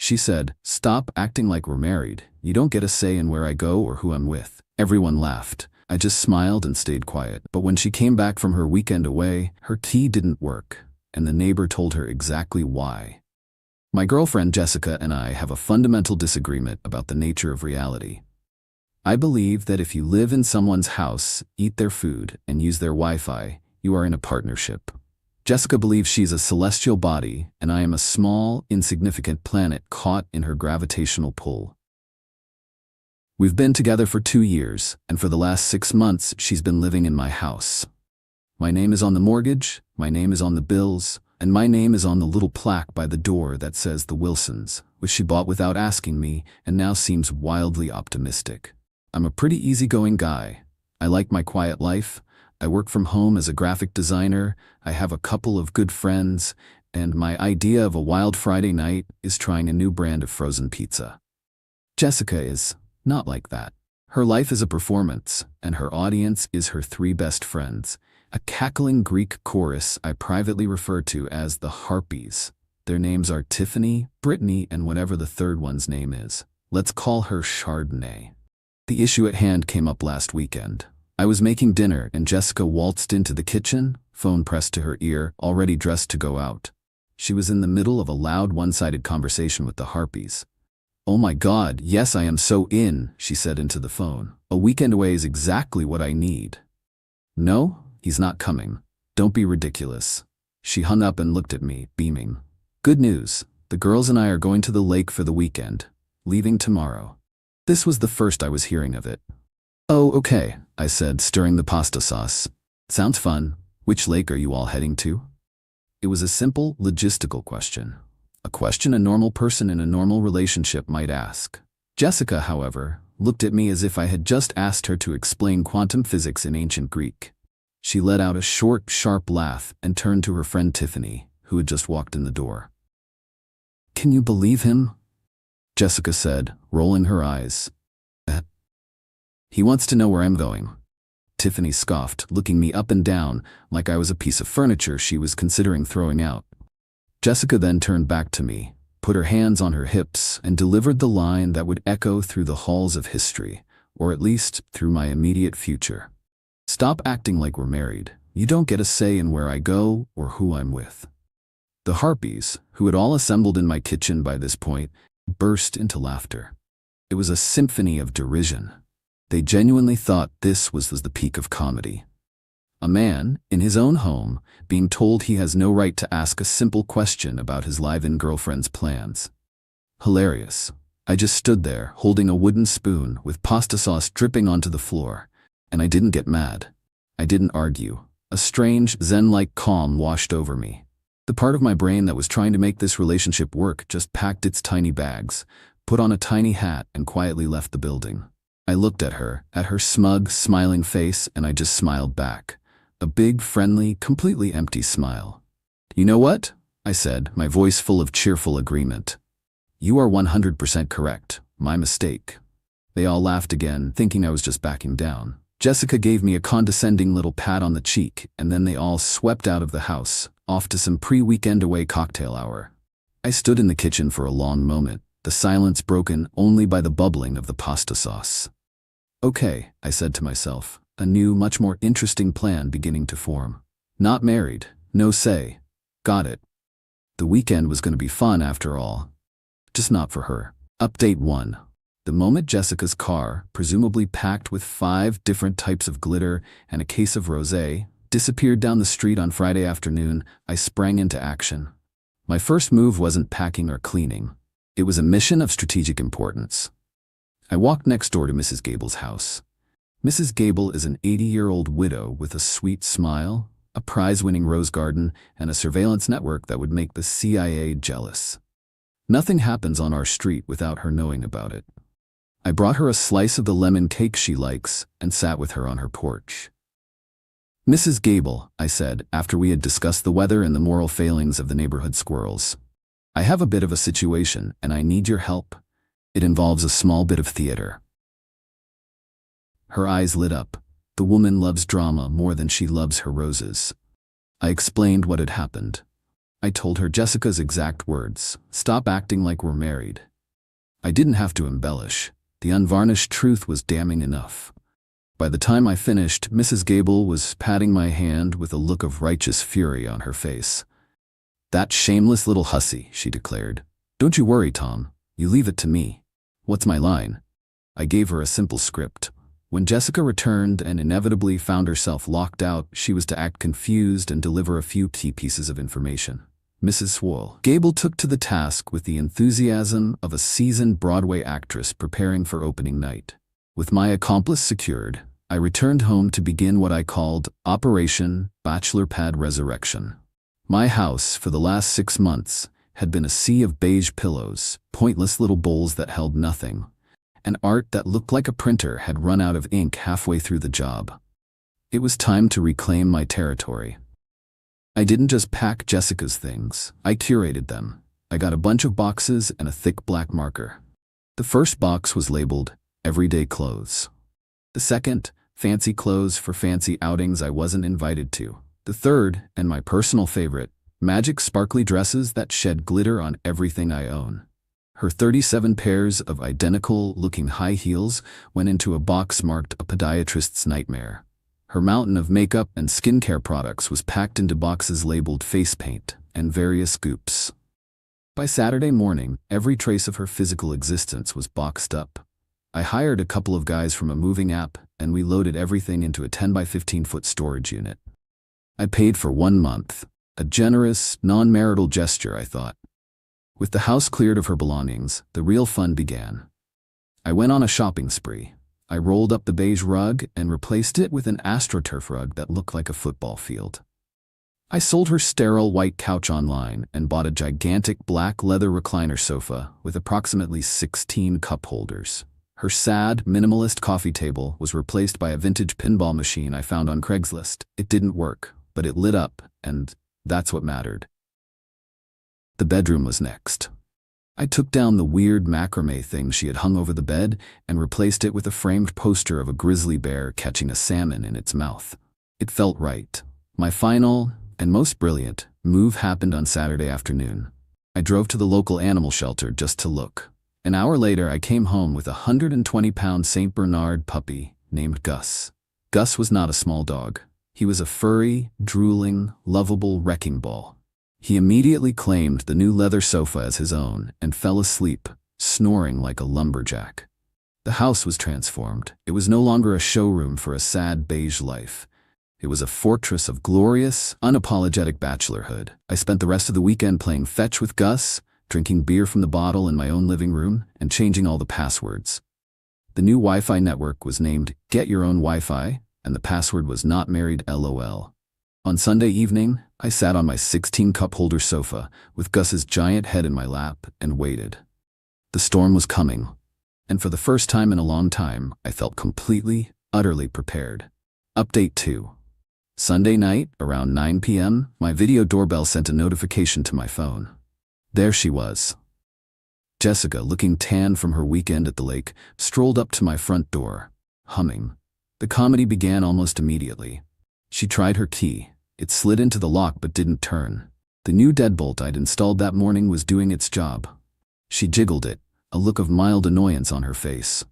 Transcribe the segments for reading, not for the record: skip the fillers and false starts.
She said, "Stop acting like we're married. You don't get a say in where I go or who I'm with." Everyone laughed. I just smiled and stayed quiet. But when she came back from her weekend away, her tea didn't work, and the neighbor told her exactly why. My girlfriend Jessica and I have a fundamental disagreement about the nature of reality. I believe that if you live in someone's house, eat their food, and use their Wi-Fi, you are in a partnership. Jessica believes she's a celestial body, and I am a small, insignificant planet caught in her gravitational pull. We've been together for 2 years, and for the last 6 months, she's been living in my house. My name is on the mortgage, my name is on the bills, and my name is on the little plaque by the door that says the Wilsons, which she bought without asking me and now seems wildly optimistic. I'm a pretty easygoing guy. I like my quiet life. I work from home as a graphic designer. I have a couple of good friends, and my idea of a wild Friday night is trying a new brand of frozen pizza. Jessica is not like that. Her life is a performance, and her audience is her 3 best friends, a cackling Greek chorus I privately refer to as the Harpies. Their names are Tiffany, Brittany, and whatever the third one's name is. Let's call her Chardonnay. The issue at hand came up last weekend. I was making dinner and Jessica waltzed into the kitchen, phone pressed to her ear, already dressed to go out. She was in the middle of a loud one-sided conversation with the Harpies. "Oh my God, yes, I am so in," she said into the phone. "A weekend away is exactly what I need." "No, he's not coming. Don't be ridiculous." She hung up and looked at me, beaming. "Good news. The girls and I are going to the lake for the weekend, leaving tomorrow." This was the first I was hearing of it. "Oh, okay," I said, stirring the pasta sauce. "Sounds fun. Which lake are you all heading to?" It was a simple, logistical question. A question a normal person in a normal relationship might ask. Jessica, however, looked at me as if I had just asked her to explain quantum physics in ancient Greek. She let out a short, sharp laugh and turned to her friend Tiffany, who had just walked in the door. "Can you believe him?" Jessica said, rolling her eyes. "He wants to know where I'm going." Tiffany scoffed, looking me up and down like I was a piece of furniture she was considering throwing out. Jessica then turned back to me, put her hands on her hips, and delivered the line that would echo through the halls of history, or at least through my immediate future. "Stop acting like we're married. You don't get a say in where I go or who I'm with." The Harpies, who had all assembled in my kitchen by this point, burst into laughter. It was a symphony of derision. They genuinely thought this was the peak of comedy. A man, in his own home, being told he has no right to ask a simple question about his live-in girlfriend's plans. Hilarious. I just stood there, holding a wooden spoon with pasta sauce dripping onto the floor, and I didn't get mad. I didn't argue. A strange, zen-like calm washed over me. The part of my brain that was trying to make this relationship work just packed its tiny bags, put on a tiny hat, and quietly left the building. I looked at her smug, smiling face, and I just smiled back. A big, friendly, completely empty smile. "You know what?" I said, my voice full of cheerful agreement. "You are 100% correct. My mistake." They all laughed again, thinking I was just backing down. Jessica gave me a condescending little pat on the cheek, and then they all swept out of the house, off to some pre-weekend away cocktail hour. I stood in the kitchen for a long moment, the silence broken only by the bubbling of the pasta sauce. "Okay," I said to myself, a new, much more interesting plan beginning to form. Not married, no say. Got it. The weekend was going to be fun after all. Just not for her. Update 1. The moment Jessica's car, presumably packed with 5 different types of glitter and a case of rosé, disappeared down the street on Friday afternoon, I sprang into action. My first move wasn't packing or cleaning. It was a mission of strategic importance. I walked next door to Mrs. Gable's house. Mrs. Gable is an 80-year-old widow with a sweet smile, a prize-winning rose garden, and a surveillance network that would make the CIA jealous. Nothing happens on our street without her knowing about it. I brought her a slice of the lemon cake she likes and sat with her on her porch. "Mrs. Gable," I said, after we had discussed the weather and the moral failings of the neighborhood squirrels, "I have a bit of a situation and I need your help. It involves a small bit of theater." Her eyes lit up. The woman loves drama more than she loves her roses. I explained what had happened. I told her Jessica's exact words. Stop acting like we're married. I didn't have to embellish. The unvarnished truth was damning enough. By the time I finished, Mrs. Gable was patting my hand with a look of righteous fury on her face. That shameless little hussy, she declared. Don't you worry, Tom. You leave it to me. What's my line? I gave her a simple script. When Jessica returned and inevitably found herself locked out, she was to act confused and deliver a few key pieces of information. Mrs. Gable took to the task with the enthusiasm of a seasoned Broadway actress preparing for opening night. With my accomplice secured, I returned home to begin what I called Operation Bachelor Pad Resurrection. My house, for the last 6 months, had been a sea of beige pillows, pointless little bowls that held nothing, and art that looked like a printer had run out of ink halfway through the job. It was time to reclaim my territory. I didn't just pack Jessica's things, I curated them. I got a bunch of boxes and a thick black marker. The first box was labeled Everyday Clothes. The second, Fancy Clothes for fancy outings I wasn't invited to. The third, and my personal favorite, Magic sparkly dresses that shed glitter on everything I own. Her 37 pairs of identical-looking high heels went into a box marked a podiatrist's nightmare. Her mountain of makeup and skincare products was packed into boxes labeled face paint and various scoops. By Saturday morning, every trace of her physical existence was boxed up. I hired a couple of guys from a moving app, and we loaded everything into a 10 by 15-foot storage unit. I paid for 1 month, a generous, non-marital gesture, I thought. With the house cleared of her belongings, the real fun began. I went on a shopping spree. I rolled up the beige rug and replaced it with an AstroTurf rug that looked like a football field. I sold her sterile white couch online and bought a gigantic black leather recliner sofa with approximately 16 cup holders. Her sad, minimalist coffee table was replaced by a vintage pinball machine I found on Craigslist. It didn't work, but it lit up, and that's what mattered. The bedroom was next. I took down the weird macrame thing she had hung over the bed and replaced it with a framed poster of a grizzly bear catching a salmon in its mouth. It felt right. My final, and most brilliant, move happened on Saturday afternoon. I drove to the local animal shelter just to look. An hour later, I came home with a 120-pound St. Bernard puppy named Gus. Gus was not a small dog. He was a furry, drooling, lovable wrecking ball. He immediately claimed the new leather sofa as his own and fell asleep, snoring like a lumberjack. The house was transformed. It was no longer a showroom for a sad beige life. It was a fortress of glorious, unapologetic bachelorhood. I spent the rest of the weekend playing fetch with Gus, drinking beer from the bottle in my own living room, and changing all the passwords. The new Wi-Fi network was named Get Your Own Wi-Fi, and the password was Not Married LOL. On Sunday evening, I sat on my 16-cup holder sofa with Gus's giant head in my lap and waited. The storm was coming, and for the first time in a long time, I felt completely, utterly prepared. Update 2. Sunday night, around 9 p.m., my video doorbell sent a notification to my phone. There she was. Jessica, looking tan from her weekend at the lake, strolled up to my front door, humming. The comedy began almost immediately. She tried her key. It slid into the lock but didn't turn. The new deadbolt I'd installed that morning was doing its job. She jiggled it, a look of mild annoyance on her face.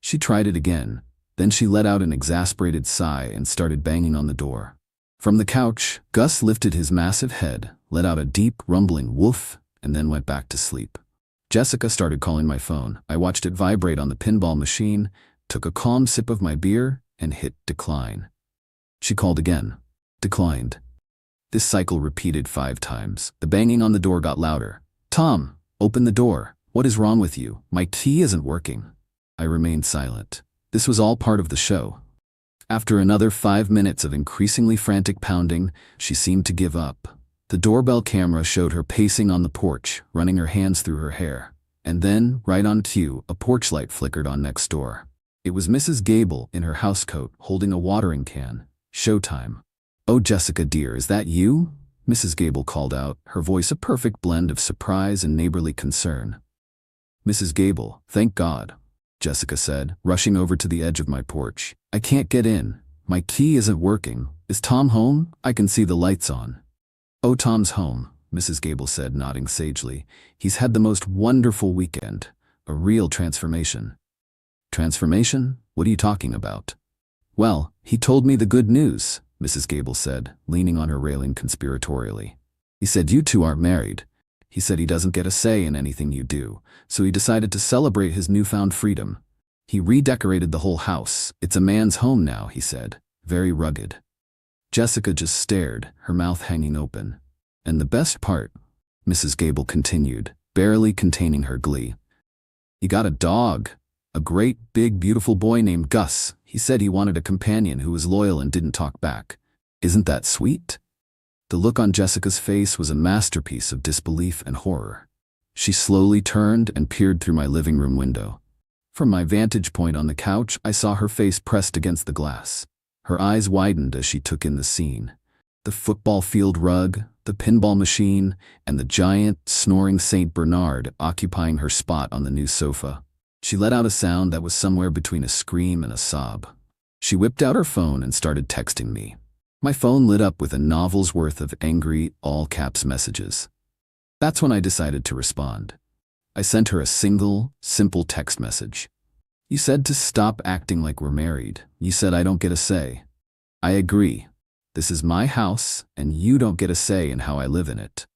She tried it again. Then she let out an exasperated sigh and started banging on the door. From the couch, Gus lifted his massive head, let out a deep, rumbling woof, and then went back to sleep. Jessica started calling my phone. I watched it vibrate on the pinball machine, took a calm sip of my beer, and hit decline. She called again. Declined. This cycle repeated 5 times. The banging on the door got louder. Tom, open the door. What is wrong with you? My key isn't working. I remained silent. This was all part of the show. After another 5 minutes of increasingly frantic pounding, she seemed to give up. The doorbell camera showed her pacing on the porch, running her hands through her hair. And then, right on cue, a porch light flickered on next door. It was Mrs. Gable in her housecoat, holding a watering can. Showtime. "Oh, Jessica dear, is that you?" Mrs. Gable called out, her voice a perfect blend of surprise and neighborly concern. "Mrs. Gable, thank God," Jessica said, rushing over to the edge of my porch. "I can't get in. My key isn't working. Is Tom home? I can see the lights on." "Oh, Tom's home. Mrs. Gable said, nodding sagely. He's had the most wonderful weekend. A real transformation. Transformation? What are you talking about? Well, he told me the good news, Mrs. Gable said, leaning on her railing conspiratorially. He said you two aren't married. He said he doesn't get a say in anything you do, so he decided to celebrate his newfound freedom. He redecorated the whole house. It's a man's home now, he said, very rugged. Jessica just stared, her mouth hanging open. And the best part, Mrs. Gable continued, barely containing her glee. He got a dog. A great, big, beautiful boy named Gus. He said he wanted a companion who was loyal and didn't talk back. Isn't that sweet? The look on Jessica's face was a masterpiece of disbelief and horror. She slowly turned and peered through my living room window. From my vantage point on the couch, I saw her face pressed against the glass. Her eyes widened as she took in the scene. The football field rug, the pinball machine, and the giant, snoring Saint Bernard occupying her spot on the new sofa. She let out a sound that was somewhere between a scream and a sob. She whipped out her phone and started texting me. My phone lit up with a novel's worth of angry, all-caps messages. That's when I decided to respond. I sent her a single, simple text message. You said to stop acting like we're married. You said I don't get a say. I agree. This is my house, and you don't get a say in how I live in it.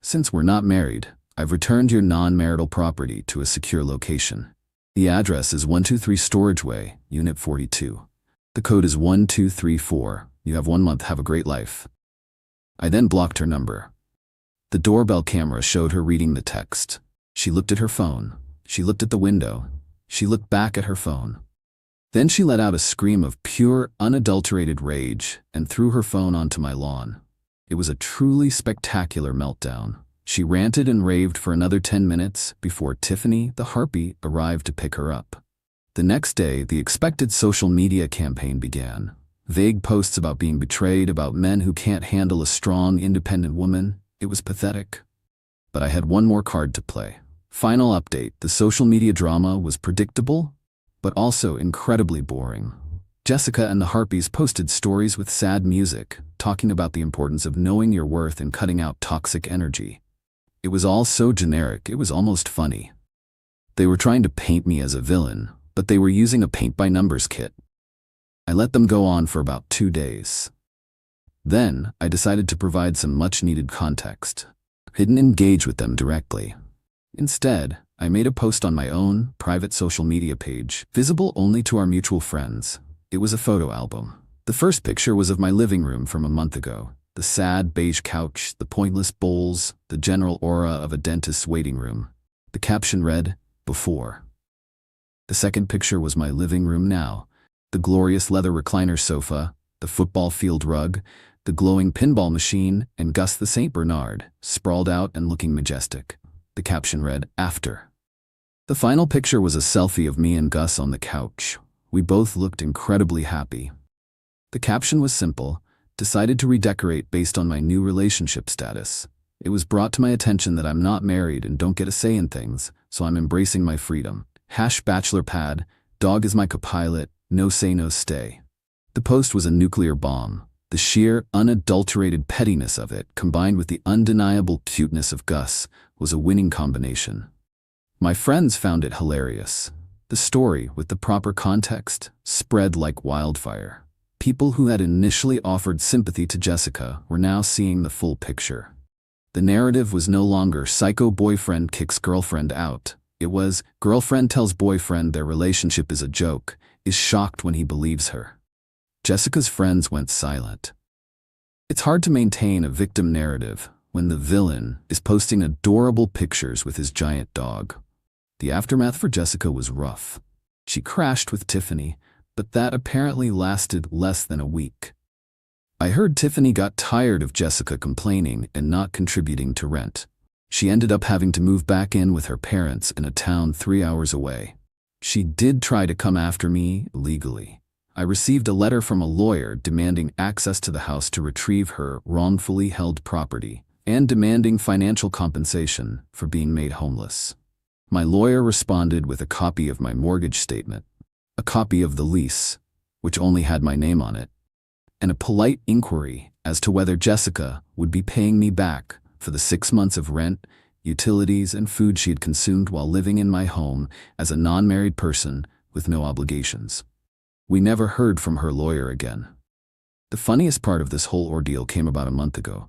Since we're not married, I've returned your non-marital property to a secure location. The address is 123 Storage Way, Unit 42. The code is 1234. You have 1 month. Have a great life. I then blocked her number. The doorbell camera showed her reading the text. She looked at her phone. She looked at the window. She looked back at her phone. Then she let out a scream of pure, unadulterated rage and threw her phone onto my lawn. It was a truly spectacular meltdown. She ranted and raved for another 10 minutes before Tiffany, the harpy, arrived to pick her up. The next day, the expected social media campaign began. Vague posts about being betrayed, about men who can't handle a strong, independent woman. It was pathetic. But I had one more card to play. Final update: the social media drama was predictable, but also incredibly boring. Jessica and the Harpies posted stories with sad music, talking about the importance of knowing your worth and cutting out toxic energy. It was all so generic, it was almost funny. They were trying to paint me as a villain, but they were using a paint-by-numbers kit. I let them go on for about 2 days. Then, I decided to provide some much-needed context. I didn't engage with them directly. Instead, I made a post on my own, private social media page, visible only to our mutual friends. It was a photo album. The first picture was of my living room from a month ago. The sad beige couch, the pointless bowls, the general aura of a dentist's waiting room. The caption read, "Before." The second picture was my living room now. The glorious leather recliner sofa, the football field rug, the glowing pinball machine, and Gus the Saint Bernard, sprawled out and looking majestic. The caption read, "After." The final picture was a selfie of me and Gus on the couch. We both looked incredibly happy. The caption was simple: decided to redecorate based on my new relationship status. It was brought to my attention that I'm not married and don't get a say in things, so I'm embracing my freedom. #bachelor pad, dog is my copilot, no say no stay. The post was a nuclear bomb. The sheer, unadulterated pettiness of it, combined with the undeniable cuteness of Gus, was a winning combination. My friends found it hilarious. The story, with the proper context, spread like wildfire. People who had initially offered sympathy to Jessica were now seeing the full picture. The narrative was no longer psycho boyfriend kicks girlfriend out. It was girlfriend tells boyfriend their relationship is a joke, is shocked when he believes her. Jessica's friends went silent. It's hard to maintain a victim narrative when the villain is posting adorable pictures with his giant dog. The aftermath for Jessica was rough. She crashed with Tiffany, but that apparently lasted less than a week. I heard Tiffany got tired of Jessica complaining and not contributing to rent. She ended up having to move back in with her parents in a town 3 hours away. She did try to come after me legally. I received a letter from a lawyer demanding access to the house to retrieve her wrongfully held property and demanding financial compensation for being made homeless. My lawyer responded with a copy of my mortgage statement, a copy of the lease, which only had my name on it, and a polite inquiry as to whether Jessica would be paying me back for the 6 months of rent, utilities, and food she had consumed while living in my home as a non-married person with no obligations. We never heard from her lawyer again. The funniest part of this whole ordeal came about a month ago.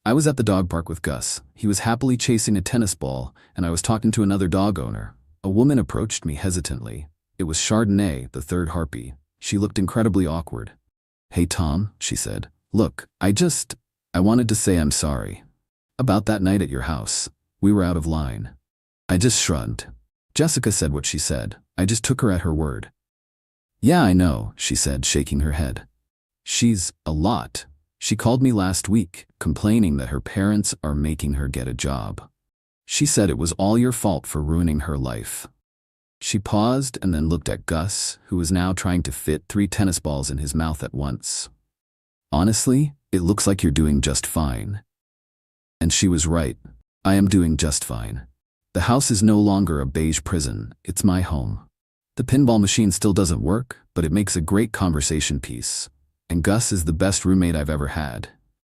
I was at the dog park with Gus. He was happily chasing a tennis ball, and I was talking to another dog owner. A woman approached me hesitantly. It was Chardonnay, the third harpy. She looked incredibly awkward. "Hey Tom," she said. "Look, I wanted to say I'm sorry. About that night at your house. We were out of line." I just shrugged. Jessica said what she said. I just took her at her word. "Yeah, I know," she said, shaking her head. "She's a lot. She called me last week, complaining that her parents are making her get a job. She said it was all your fault for ruining her life." She paused and then looked at Gus, who was now trying to fit 3 tennis balls in his mouth at once. "Honestly, it looks like you're doing just fine." And she was right. I am doing just fine. The house is no longer a beige prison, it's my home. The pinball machine still doesn't work, but it makes a great conversation piece. And Gus is the best roommate I've ever had.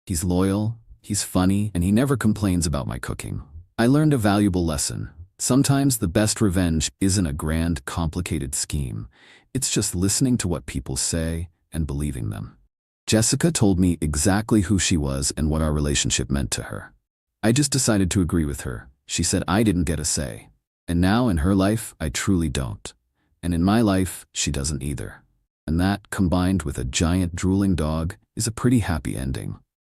He's loyal, he's funny, and he never complains about my cooking. I learned a valuable lesson. Sometimes the best revenge isn't a grand, complicated scheme. It's just listening to what people say and believing them. Jessica told me exactly who she was and what our relationship meant to her. I just decided to agree with her. She said I didn't get a say. And now in her life, I truly don't. And in my life, she doesn't either. And that, combined with a giant drooling dog, is a pretty happy ending.